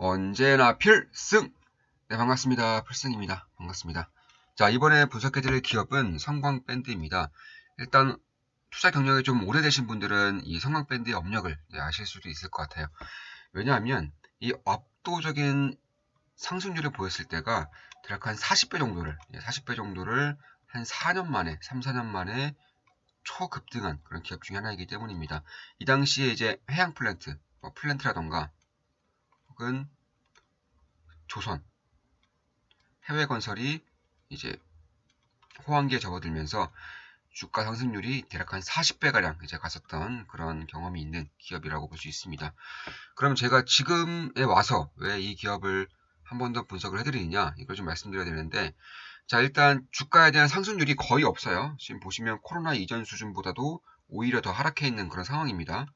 언제나 필승! 네, 반갑습니다. 필승입니다. 반갑습니다. 자, 이번에 분석해드릴 기업은 성광밴드입니다. 일단 투자 경력이 좀 오래되신 분들은 이 성광밴드의 업력을 아실 수도 있을 것 같아요. 왜냐하면 이 압도적인 상승률을 보였을 때가 대략 한 40배 정도를 한 4년 만에, 3, 4년 만에 초급등한 그런 기업 중에 하나이기 때문입니다. 이 당시에 이제 해양 플랜트, 플랜트라던가 혹은 조선, 해외 건설이 이제 호황기에 접어들면서 주가 상승률이 대략 한 40배가량 이제 갔었던 그런 경험이 있는 기업이라고 볼 수 있습니다. 그럼 제가 지금에 와서 왜 이 기업을 한 번 더 분석을 해드리느냐 이걸 좀 말씀드려야 되는데, 자, 일단 주가에 대한 상승률이 거의 없어요. 지금 보시면 코로나 이전 수준보다도 오히려 더 하락해 있는 그런 상황입니다.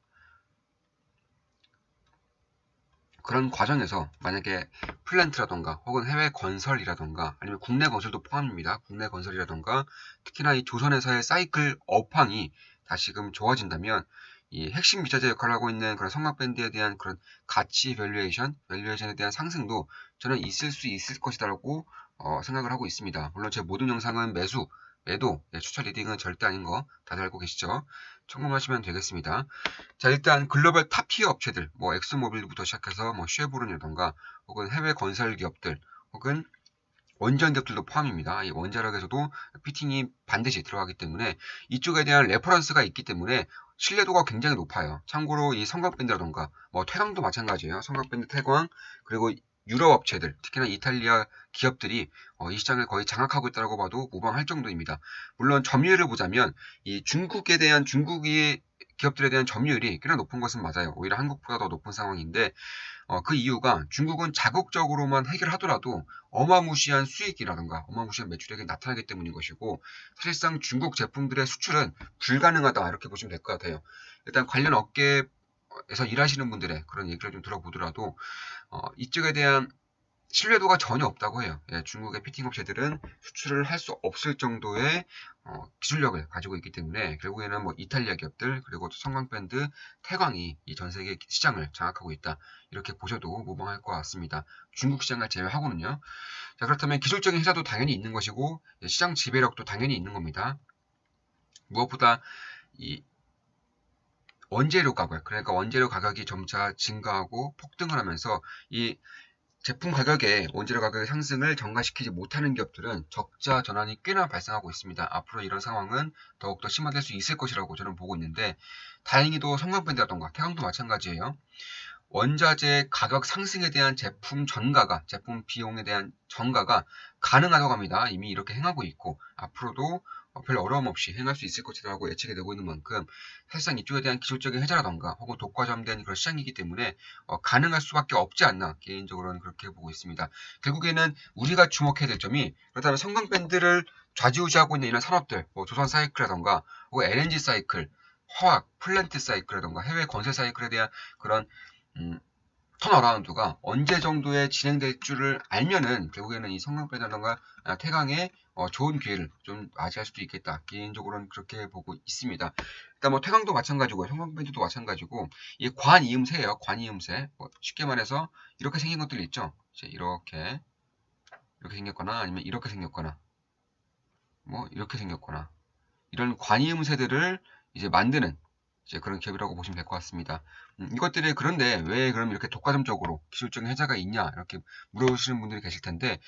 그런 과정에서 만약에 플랜트라던가 혹은 해외 건설이라던가 아니면 국내 건설도 포함입니다. 국내 건설이라던가 특히나 이 조선에서의 사이클 업황이 다시금 좋아진다면 이 핵심 미자재 역할을 하고 있는 그런 성막밴드에 대한 그런 가치 밸류에이션에 대한 상승도 저는 있을 수 있을 것이다라고 생각을 하고 있습니다. 물론 제 모든 영상은 매도, 추천 리딩은 절대 아닌 거 다들 알고 계시죠? 참고하시면 되겠습니다. 자, 일단 글로벌 탑티어 업체들, 뭐 엑스모빌부터 시작해서 뭐 쉐보론이라던가 혹은 해외 건설 기업들 혹은 원전 기업들도 포함입니다. 이 원자력에서도 피팅이 반드시 들어가기 때문에 이쪽에 대한 레퍼런스가 있기 때문에 신뢰도가 굉장히 높아요. 참고로 이 성곽밴드라던가 뭐 태광도 마찬가지예요. 성곽밴드, 태광, 그리고 유럽 업체들, 특히나 이탈리아 기업들이 이 시장을 거의 장악하고 있다고 봐도 무방할 정도입니다. 물론 점유율을 보자면 이 중국의 기업들에 대한 점유율이 꽤나 높은 것은 맞아요. 오히려 한국보다 더 높은 상황인데 그 이유가 중국은 자국적으로만 해결하더라도 어마무시한 수익이라든가 어마무시한 매출액이 나타나기 때문인 것이고, 사실상 중국 제품들의 수출은 불가능하다 이렇게 보시면 될 것 같아요. 일단 관련 업계에서 일하시는 분들의 그런 얘기를 좀 들어보더라도 이쪽에 대한 신뢰도가 전혀 없다고 해요. 예, 중국의 피팅 업체들은 수출을 할 수 없을 정도의 기술력을 가지고 있기 때문에 결국에는 뭐 이탈리아 기업들 그리고 성광밴드, 태광이 이 전 세계 시장을 장악하고 있다 이렇게 보셔도 무방할 것 같습니다. 중국 시장을 제외하고는요. 자, 그렇다면 기술적인 회사도 당연히 있는 것이고 시장 지배력도 당연히 있는 겁니다. 무엇보다 이 그러니까 원재료 가격이 점차 증가하고 폭등을 하면서 이 제품 가격에 원재료 가격의 상승을 전가시키지 못하는 기업들은 적자 전환이 꽤나 발생하고 있습니다. 앞으로 이런 상황은 더욱더 심화될 수 있을 것이라고 저는 보고 있는데, 다행히도 성광밴드라던가 태광도 마찬가지예요. 원자재 가격 상승에 대한 제품 비용에 대한 전가가 가능하다고 합니다. 이미 이렇게 행하고 있고 앞으로도 별 어려움 없이 행할 수 있을 것이라고 예측이 되고 있는 만큼 사실상 이쪽에 대한 기술적인 해자라던가 혹은 독과점된 그런 시장이기 때문에 가능할 수밖에 없지 않나 개인적으로는 그렇게 보고 있습니다. 결국에는 우리가 주목해야 될 점이, 그렇다면 성광밴드를 좌지우지하고 있는 이런 산업들, 뭐 조선 사이클이라던가 혹은 LNG 사이클, 화학, 플랜트 사이클이라던가 해외 건설 사이클에 대한 그런 턴어라운드가 언제 정도에 진행될 줄을 알면은 결국에는 이 성광밴드라던가 태광의 좋은 기회를 좀 맞이할 수도 있겠다. 개인적으로는 그렇게 보고 있습니다. 일단 뭐 태광도 마찬가지고 성광밴드도 마찬가지고 이 관이음새예요. 관이음새. 뭐 쉽게 말해서 이렇게 생긴 것들이 있죠. 이제 이렇게 생겼거나 아니면 이렇게 생겼거나 뭐 이렇게 생겼거나 이런 관이음새들을 이제 만드는 이제 그런 기업이라고 보시면 될 것 같습니다. 이것들이 그런데 왜 그럼 이렇게 독과점적으로 기술적인 혜자가 있냐 이렇게 물어보시는 분들이 계실 텐데,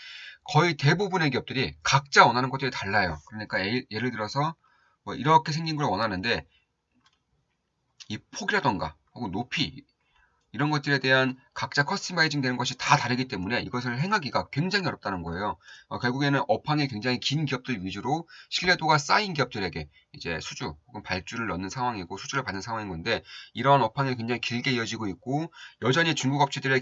거의 대부분의 기업들이 각자 원하는 것들이 달라요. 그러니까 예를 들어서 뭐 이렇게 생긴 걸 원하는데 이 폭이라던가 혹은 높이 이런 것들에 대한 각자 커스터마이징 되는 것이 다 다르기 때문에 이것을 행하기가 굉장히 어렵다는 거예요. 결국에는 업황이 굉장히 긴 기업들 위주로 신뢰도가 쌓인 기업들에게 이제 수주 혹은 발주를 넣는 상황이고 수주를 받는 상황인 건데, 이러한 업황이 굉장히 길게 이어지고 있고 여전히 중국 업체들의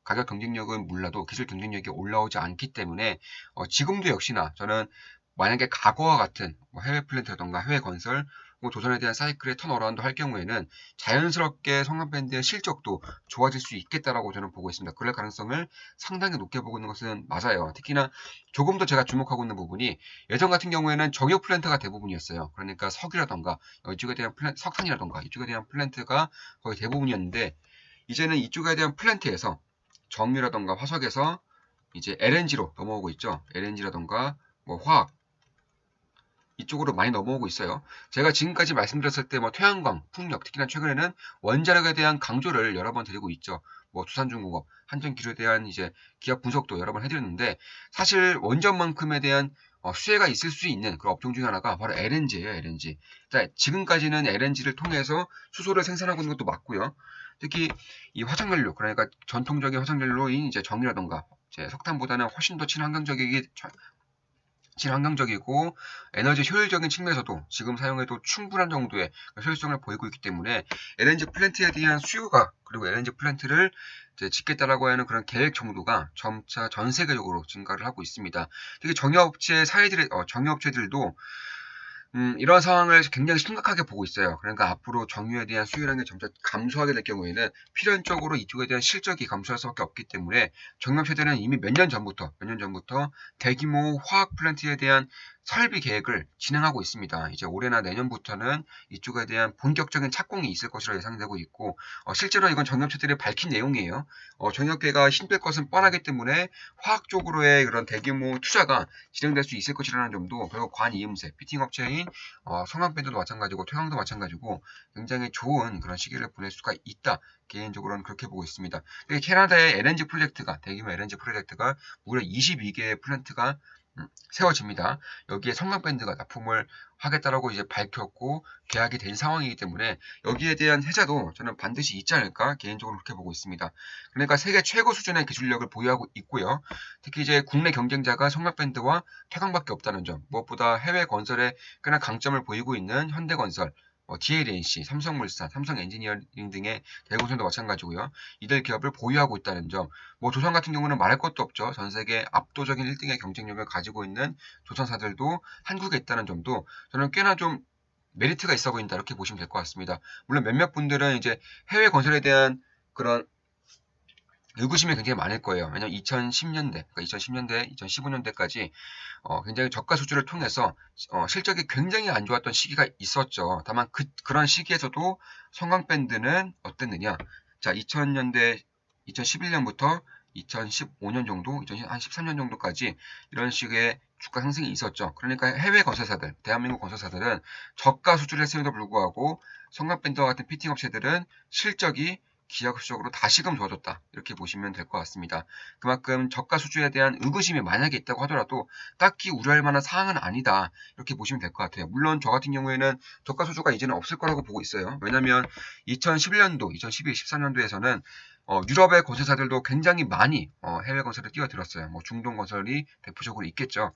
가격 경쟁력은 몰라도 기술 경쟁력이 올라오지 않기 때문에 지금도 역시나 저는 만약에 과거와 같은 뭐 해외 플랜트라던가 해외 건설 조선에 대한 사이클의 턴어라운드 할 경우에는 자연스럽게 성남밴드의 실적도 좋아질 수 있겠다라고 저는 보고 있습니다. 그럴 가능성을 상당히 높게 보고 있는 것은 맞아요. 특히나 조금 더 제가 주목하고 있는 부분이, 예전 같은 경우에는 정유 플랜트가 대부분이었어요. 그러니까 석유라던가 이쪽에 대한 석탄이라던가 이쪽에 대한 플랜트가 거의 대부분이었는데, 이제는 이쪽에 대한 플랜트에서 정유라던가 화석에서 이제 LNG로 넘어오고 있죠. LNG라던가 뭐 화학 이쪽으로 많이 넘어오고 있어요. 제가 지금까지 말씀드렸을 때 뭐 태양광, 풍력, 특히나 최근에는 원자력에 대한 강조를 여러 번 드리고 있죠. 뭐 두산중공업, 한전기술에 대한 이제 기업 분석도 여러 번 해드렸는데 사실 원전만큼에 대한 수혜가 있을 수 있는 그런 업종 중에 하나가 바로 LNG예요. LNG. 자, 지금까지는 LNG를 통해서 수소를 생산하고 있는 것도 맞고요. 특히 이 화석연료, 그러니까 전통적인 화석연료인 이제 정이라던가 이제 석탄보다는 훨씬 더 친환경적이고 에너지 효율적인 측면에서도 지금 사용해도 충분한 정도의 효율성을 보이고 있기 때문에 LNG 플랜트에 대한 수요가 그리고 LNG 플랜트를 이제 짓겠다라고 하는 그런 계획 정도가 점차 전 세계적으로 증가를 하고 있습니다. 특히 정유업체들도 이런 상황을 굉장히 심각하게 보고 있어요. 그러니까 앞으로 정유에 대한 수요량이 점차 감소하게 될 경우에는 필연적으로 이쪽에 대한 실적이 감소할 수밖에 없기 때문에 정유업체들은 이미 몇 년 전부터 대규모 화학 플랜트에 대한 설비 계획을 진행하고 있습니다. 이제 올해나 내년부터는 이쪽에 대한 본격적인 착공이 있을 것으로 예상되고 있고 실제로 이건 정유업체들이 밝힌 내용이에요. 정유업계가 힘들 것은 뻔하기 때문에 화학 쪽으로의 그런 대규모 투자가 진행될 수 있을 것이라는 점도 그리고 관이음새, 피팅업체인 성황밴드도 마찬가지고 태양도 마찬가지고 굉장히 좋은 그런 시기를 보낼 수가 있다. 개인적으로는 그렇게 보고 있습니다. 캐나다의 LNG 프로젝트가 대규모 LNG 프로젝트가 무려 22개의 플랜트가 세워집니다. 여기에 성황밴드가 납품을 하겠다라고 이제 밝혔고 계약이 된 상황이기 때문에 여기에 대한 혜자도 저는 반드시 있지 않을까 개인적으로 그렇게 보고 있습니다. 그러니까 세계 최고 수준의 기술력을 보유하고 있고요. 특히 이제 국내 경쟁자가 성황밴드와 태광밖에 없다는 점, 무엇보다 해외 건설에 꽤나 강점을 보이고 있는 현대건설, DLNC, 삼성물산, 삼성엔지니어링 등의 대공선도 마찬가지고요. 이들 기업을 보유하고 있다는 점, 조선 같은 경우는 말할 것도 없죠. 전 세계 압도적인 1등의 경쟁력을 가지고 있는 조선사들도 한국에 있다는 점도 저는 꽤나 좀 메리트가 있어 보인다 이렇게 보시면 될 것 같습니다. 물론 몇몇 분들은 이제 해외 건설에 대한 그런 의구심이 굉장히 많을 거예요. 왜냐면 2010년대, 2015년대까지 굉장히 저가 수주를 통해서 실적이 굉장히 안 좋았던 시기가 있었죠. 다만 그런 시기에서도 성광밴드는 어땠느냐? 자, 2000년대, 2011년부터 2015년 정도, 2013년 정도까지 이런 식의 주가 상승이 있었죠. 그러니까 해외 건설사들, 대한민국 건설사들은 저가 수주를 했음에도 불구하고 성광밴드와 같은 피팅 업체들은 실적이 기하급수적으로 다시금 좋아졌다. 이렇게 보시면 될 것 같습니다. 그만큼 저가 수주에 대한 의구심이 만약에 있다고 하더라도 딱히 우려할 만한 사항은 아니다. 이렇게 보시면 될 것 같아요. 물론 저 같은 경우에는 저가 수주가 이제는 없을 거라고 보고 있어요. 왜냐하면 2011년도, 2012, 13년도에서는 유럽의 건설사들도 굉장히 많이 해외 건설에 뛰어들었어요. 중동 건설이 대표적으로 있겠죠.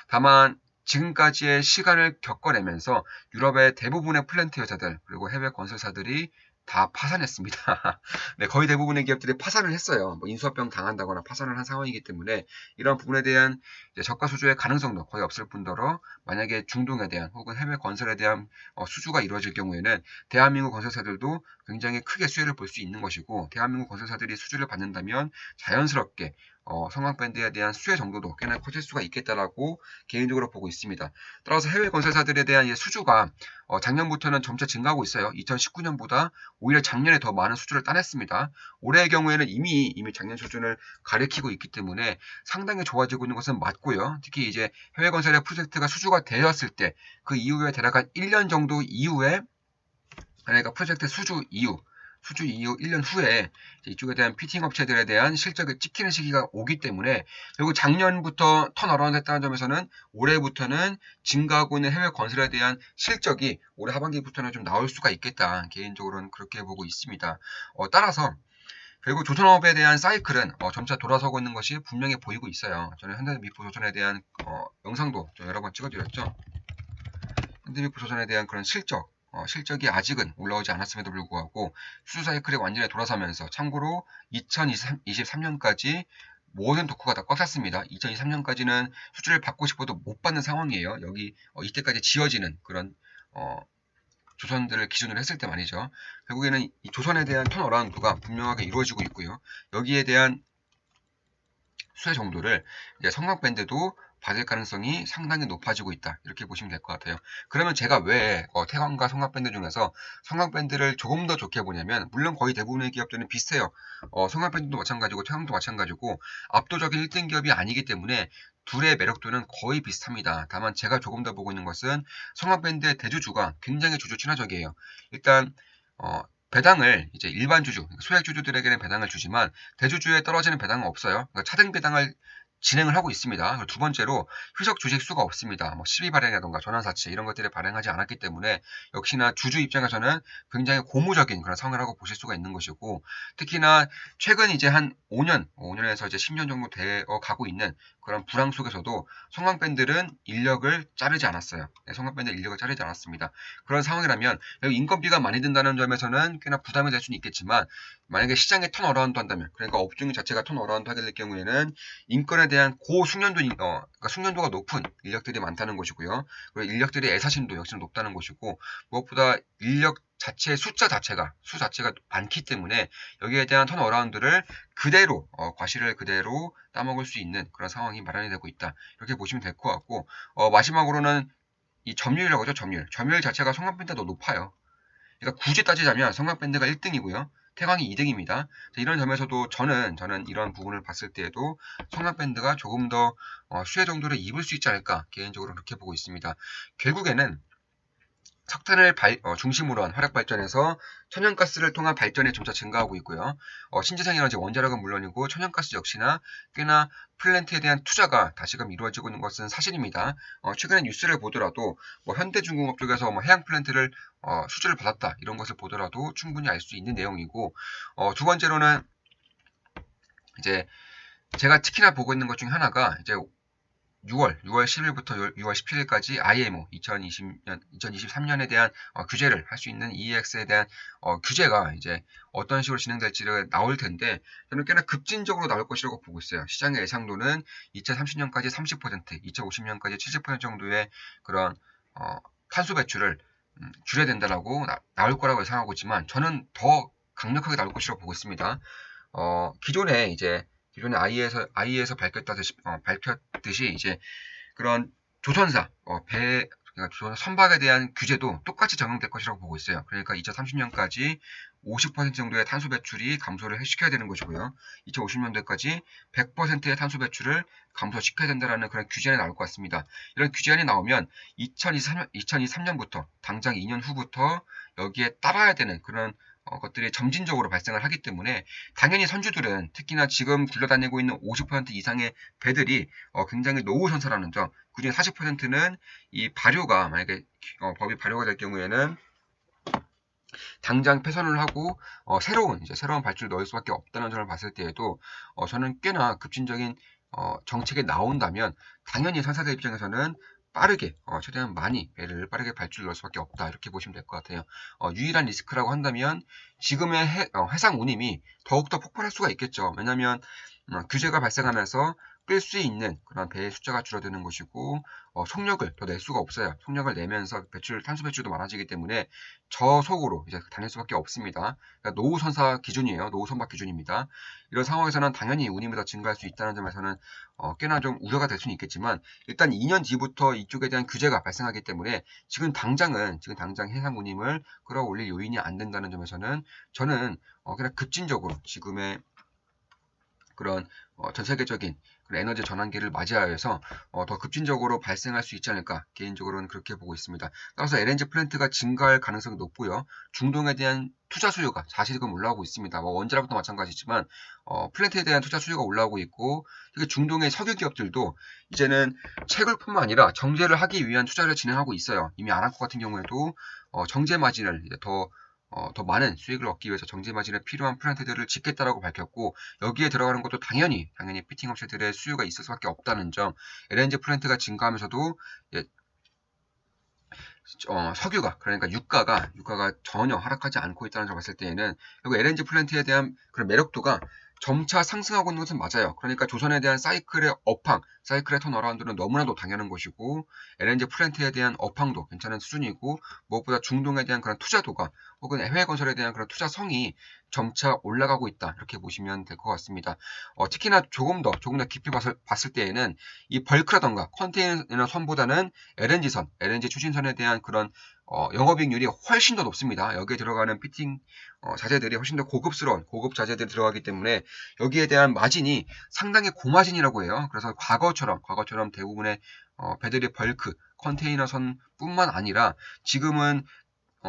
다만 지금까지의 시간을 겪어내면서 유럽의 대부분의 플랜트 회사들 그리고 해외 건설사들이 다 파산했습니다. 네, 거의 대부분의 기업들이 파산을 했어요. 인수합병 당한다거나 파산을 한 상황이기 때문에 이런 부분에 대한 저가 수주의 가능성도 거의 없을 뿐더러 만약에 중동에 대한 혹은 해외 건설에 대한 수주가 이루어질 경우에는 대한민국 건설사들도 굉장히 크게 수혜를 볼 수 있는 것이고 대한민국 건설사들이 수주를 받는다면 자연스럽게 성황밴드에 대한 수혜 정도도 꽤나 커질 수가 있겠다라고 개인적으로 보고 있습니다. 따라서 해외 건설사들에 대한 수주가 작년부터는 점차 증가하고 있어요. 2019년보다 오히려 작년에 더 많은 수주를 따냈습니다. 올해의 경우에는 이미 작년 수준을 가리키고 있기 때문에 상당히 좋아지고 있는 것은 맞고요. 특히 이제 해외 건설의 프로젝트가 수주가 되었을 때 그 이후에 대략 한 1년 정도 이후에 그러니까 프로젝트 수주 이후 1년 후에 이쪽에 대한 피팅 업체들에 대한 실적을 찍히는 시기가 오기 때문에 그리고 작년부터 턴어라운드 했다는 점에서는 올해부터는 증가하고 있는 해외 건설에 대한 실적이 올해 하반기부터는 좀 나올 수가 있겠다. 개인적으로는 그렇게 보고 있습니다. 따라서 그리고 조선업에 대한 사이클은 점차 돌아서고 있는 것이 분명히 보이고 있어요. 저는 현대미포조선에 대한 영상도 여러 번 찍어드렸죠. 현대미포조선에 대한 그런 실적이 아직은 올라오지 않았음에도 불구하고 수주 사이클이 완전히 돌아서면서 참고로 2023년까지 모든 도크가 다 꽉 찼습니다. 2023년까지는 수주를 받고 싶어도 못 받는 상황이에요. 여기 이때까지 지어지는 그런 조선들을 기준으로 했을 때 말이죠. 결국에는 이 조선에 대한 턴어라운드가 분명하게 이루어지고 있고요. 여기에 대한 수혜 정도를 이제 성광밴드도 받을 가능성이 상당히 높아지고 있다. 이렇게 보시면 될 것 같아요. 그러면 제가 왜 태광과 성악밴드 중에서 성악밴드를 조금 더 좋게 보냐면, 물론 거의 대부분의 기업들은 비슷해요. 성악밴드도 마찬가지고 태광도 마찬가지고 압도적인 1등 기업이 아니기 때문에 둘의 매력도는 거의 비슷합니다. 다만 제가 조금 더 보고 있는 것은 성악밴드의 대주주가 굉장히 주주 친화적이에요. 일단 배당을 이제 일반 주주, 소액 주주들에게는 배당을 주지만 대주주에 떨어지는 배당은 없어요. 그러니까 차등 배당을 진행을 하고 있습니다. 두 번째로 휴적 주식 수가 없습니다. 뭐 시비 발행이라던가 전환사채 이런 것들을 발행하지 않았기 때문에 역시나 주주 입장에서는 굉장히 고무적인 그런 상황이라고 보실 수가 있는 것이고, 특히나 최근 이제 한 5년에서 이제 10년 정도 되어 가고 있는 그런 불황 속에서도 성악밴들은 인력을 자르지 않았어요. 네, 성악밴드 인력을 자르지 않았습니다. 그런 상황이라면 인건비가 많이 든다는 점에서는 꽤나 부담이 될 수는 있겠지만, 만약에 시장에 턴어라운드 한다면, 그러니까 업종 자체가 턴어라운드 하게 될 경우에는 인건에 대한 그러니까 숙련도가 높은 인력들이 많다는 것이고요. 그리고 인력들의 애사심도 역시 높다는 것이고, 무엇보다 인력 자체의 수 자체가 많기 때문에 여기에 대한 턴어라운드를 그대로 과실을 그대로 따먹을 수 있는 그런 상황이 마련이 되고 있다. 이렇게 보시면 될 것 같고, 마지막으로는 이 점유율이라고 하죠. 점유율 자체가 성악밴드가 더 높아요. 그러니까 굳이 따지자면 성악밴드가 1등이고요. 태광이 2등입니다. 이런 점에서도 저는 이런 부분을 봤을 때에도 성악밴드가 조금 더 수혜 정도를 입을 수 있지 않을까, 개인적으로 그렇게 보고 있습니다. 결국에는 석탄을 중심으로 한 화력 발전에서 천연가스를 통한 발전이 점차 증가하고 있고요. 신재생 에너지 원자력은 물론이고 천연가스 역시나 꽤나 플랜트에 대한 투자가 다시금 이루어지고 있는 것은 사실입니다. 최근에 뉴스를 보더라도 현대중공업 쪽에서 해양 플랜트를 수주를 받았다, 이런 것을 보더라도 충분히 알 수 있는 내용이고, 두 번째로는 이제 제가 특히나 보고 있는 것 중에 하나가 이제 6월 10일부터 6월 17일까지 IMO 2023년에 대한 규제를 할 수 있는 EEX에 대한 규제가 이제 어떤 식으로 진행될지를 나올 텐데, 저는 꽤나 급진적으로 나올 것이라고 보고 있어요. 시장의 예상도는 2030년까지 30%, 2050년까지 70% 정도의 그런 탄소 배출을 줄여야 된다라고 나올 거라고 예상하고 있지만, 저는 더 강력하게 나올 것이라고 보고 있습니다. 기존에 IE에서 밝혔듯이 이제 그런 조선사 그러니까 조선사 선박에 대한 규제도 똑같이 적용될 것이라고 보고 있어요. 그러니까 2030년까지 50% 정도의 탄소 배출이 감소를 시켜야 되는 것이고요. 2050년도까지 100%의 탄소 배출을 감소시켜야 된다는 그런 규제안이 나올 것 같습니다. 이런 규제안이 나오면 2023년부터 당장 2년 후부터 여기에 따라야 되는 그런 것들이 점진적으로 발생을 하기 때문에, 당연히 선주들은 특히나 지금 굴러다니고 있는 50% 이상의 배들이 굉장히 노후 선사라는 점, 그중에 40%는 이 발효가 만약에 법이 발효가 될 경우에는 당장 폐선을 하고 새로운 발주를 넣을 수밖에 없다는 점을 봤을 때에도 저는 꽤나 급진적인 정책이 나온다면 당연히 선사들 입장에서는 빠르게 최대한 많이 배를 빠르게 발주를 넣을 수밖에 없다, 이렇게 보시면 될 것 같아요. 유일한 리스크라고 한다면 지금의 해상 운임이 더욱더 폭발할 수가 있겠죠. 왜냐하면 규제가 발생하면서 끌 수 있는 그런 배의 숫자가 줄어드는 것이고, 속력을 더 낼 수가 없어요. 속력을 내면서 탄소 배출도 많아지기 때문에 저속으로 이제 다닐 수밖에 없습니다. 그러니까 노후 선사 기준이에요. 노후 선박 기준입니다. 이런 상황에서는 당연히 운임이 더 증가할 수 있다는 점에서는 꽤나 좀 우려가 될 수는 있겠지만, 일단 2년 뒤부터 이쪽에 대한 규제가 발생하기 때문에 지금 당장 해상 운임을 끌어올릴 요인이 안 된다는 점에서는 저는 그냥 급진적으로 지금의 그런 전 세계적인 그런 에너지 전환기를 맞이하여서 더 급진적으로 발생할 수 있지 않을까, 개인적으로는 그렇게 보고 있습니다. 따라서 LNG 플랜트가 증가할 가능성이 높고요. 중동에 대한 투자 수요가 사실은 올라오고 있습니다. 원자력도 마찬가지지만 플랜트에 대한 투자 수요가 올라오고 있고, 특히 중동의 석유 기업들도 이제는 채굴뿐만 아니라 정제를 하기 위한 투자를 진행하고 있어요. 이미 아람코 같은 경우에도 정제 마진을 이제 더 많은 수익을 얻기 위해서 정제 마진에 필요한 플랜트들을 짓겠다라고 밝혔고, 여기에 들어가는 것도 당연히 피팅 업체들의 수요가 있을 수밖에 없다는 점, LNG 플랜트가 증가하면서도 석유가, 그러니까 유가가 전혀 하락하지 않고 있다는 점을 봤을 때에는 결국 LNG 플랜트에 대한 그런 매력도가 점차 상승하고 있는 것은 맞아요. 그러니까 조선에 대한 사이클의 턴어라운드는 너무나도 당연한 것이고, LNG 플랜트에 대한 업황도 괜찮은 수준이고, 무엇보다 중동에 대한 그런 투자도가 혹은 해외 건설에 대한 그런 투자성이 점차 올라가고 있다. 이렇게 보시면 될 것 같습니다. 특히나 조금 더 깊이 봤을 때에는 이 벌크라던가 컨테이너 선보다는 LNG 추진선에 대한 그런 영업이익률이 훨씬 더 높습니다. 여기에 들어가는 피팅 자재들이 훨씬 더 고급 자재들이 들어가기 때문에 여기에 대한 마진이 상당히 고마진이라고 해요. 그래서 과거처럼 대부분의 배들이 벌크 컨테이너선뿐만 아니라 지금은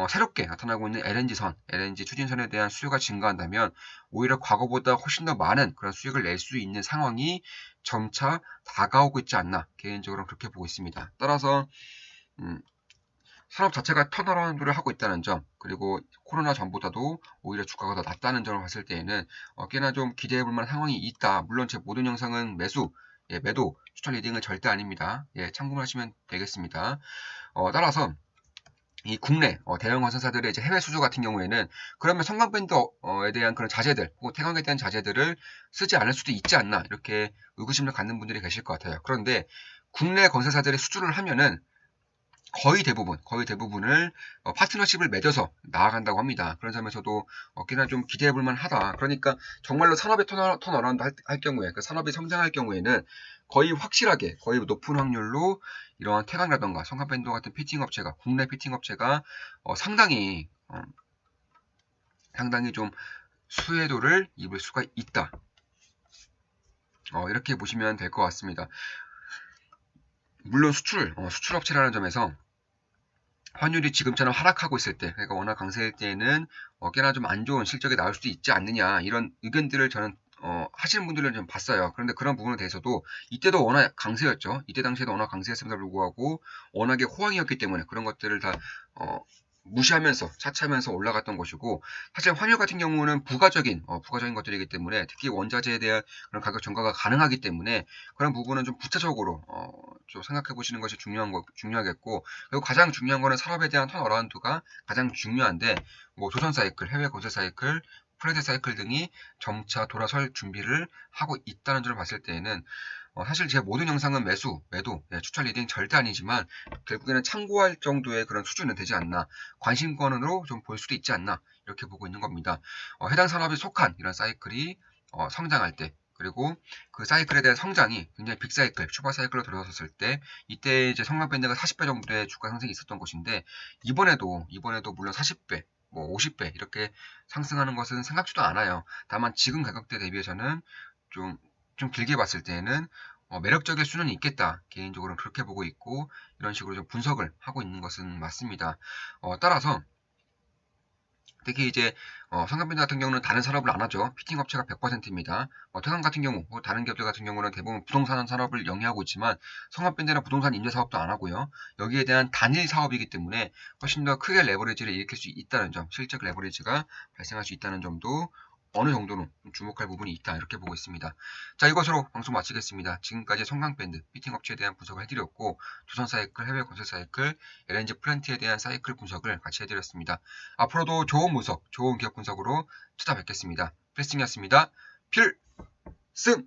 새롭게 나타나고 있는 LNG 추진선에 대한 수요가 증가한다면 오히려 과거보다 훨씬 더 많은 그런 수익을 낼 수 있는 상황이 점차 다가오고 있지 않나 개인적으로 그렇게 보고 있습니다. 따라서 산업 자체가 턴어라운드를 하고 있다는 점, 그리고 코로나 전보다도 오히려 주가가 더 낮다는 점을 봤을 때에는 꽤나 좀 기대해 볼 만한 상황이 있다. 물론 제 모든 영상은 매도, 추천 리딩은 절대 아닙니다. 참고하시면 되겠습니다. 따라서 이 국내 대형 건설사들의 이제 해외 수주 같은 경우에는 그러면 성광밴드에 대한 그런 자재들 혹은 태광에 대한 자재들을 쓰지 않을 수도 있지 않나 이렇게 의구심을 갖는 분들이 계실 것 같아요. 그런데 국내 건설사들의 수주를 하면은 거의 대부분을 파트너십을 맺어서 나아간다고 합니다. 그런 점에서도 꽤나 좀 기대해 볼 만하다. 그러니까 정말로 산업의 턴어라운드 할 경우에, 그 산업이 성장할 경우에는 거의 확실하게, 거의 높은 확률로 이러한 태광이라던가 성광밴드 같은 국내 피팅 업체가 상당히 좀 수혜도를 입을 수가 있다. 이렇게 보시면 될 것 같습니다. 물론 수출업체라는 점에서 환율이 지금처럼 하락하고 있을 때, 그러니까 워낙 강세일 때에는 꽤나 좀 안 좋은 실적이 나올 수도 있지 않느냐 이런 의견들을 저는 하시는 분들을 좀 봤어요. 그런데 그런 부분에 대해서도 이때도 워낙 강세였죠. 이때 당시에도 워낙 강세였음에도 불구하고 워낙에 호황이었기 때문에 그런 것들을 다 무시하면서 차치하면서 올라갔던 것이고, 사실 환율 같은 경우는 부가적인 것들이기 때문에 특히 원자재에 대한 그런 가격 전가가 가능하기 때문에 그런 부분은 좀 부차적으로 좀 생각해 보시는 것이 중요하겠고, 그리고 가장 중요한 거는 산업에 대한 턴어라운드가 가장 중요한데, 뭐 조선 사이클, 해외 건설 사이클, 프레드 사이클 등이 점차 돌아설 준비를 하고 있다는 점을 봤을 때에는 사실 제 모든 영상은 매도, 추천 리딩 절대 아니지만 결국에는 참고할 정도의 그런 수준은 되지 않나, 관심권으로 좀 볼 수도 있지 않나 이렇게 보고 있는 겁니다. 해당 산업에 속한 이런 사이클이 성장할 때, 그리고 그 사이클에 대한 성장이 굉장히 빅사이클, 슈퍼사이클로 들어섰을 때 이때 이제 성장밴드가 40배 정도의 주가 상승이 있었던 것인데 이번에도 물론 40배, 뭐 50배 이렇게 상승하는 것은 생각지도 않아요. 다만 지금 가격대 대비해서는 좀 길게 봤을 때는 매력적일 수는 있겠다. 개인적으로는 그렇게 보고 있고 이런 식으로 좀 분석을 하고 있는 것은 맞습니다. 따라서 특히 이제 성간밴드 같은 경우는 다른 산업을 안 하죠. 피팅 업체가 100%입니다. 태광 같은 경우, 다른 기업들 같은 경우는 대부분 부동산 산업을 영위하고 있지만 성간밴드는 부동산 임대 사업도 안 하고요. 여기에 대한 단일 사업이기 때문에 훨씬 더 크게 레버리지를 일으킬 수 있다는 점, 실적 레버리지가 발생할 수 있다는 점도 어느 정도는 주목할 부분이 있다 이렇게 보고 있습니다. 자, 이것으로 방송 마치겠습니다. 지금까지 성광밴드 피팅 업체에 대한 분석을 해드렸고, 조선 사이클, 해외 건설 사이클, LNG 플랜트에 대한 사이클 분석을 같이 해드렸습니다. 앞으로도 좋은 분석, 좋은 기업 분석으로 찾아뵙겠습니다. 필승이었습니다. 필승!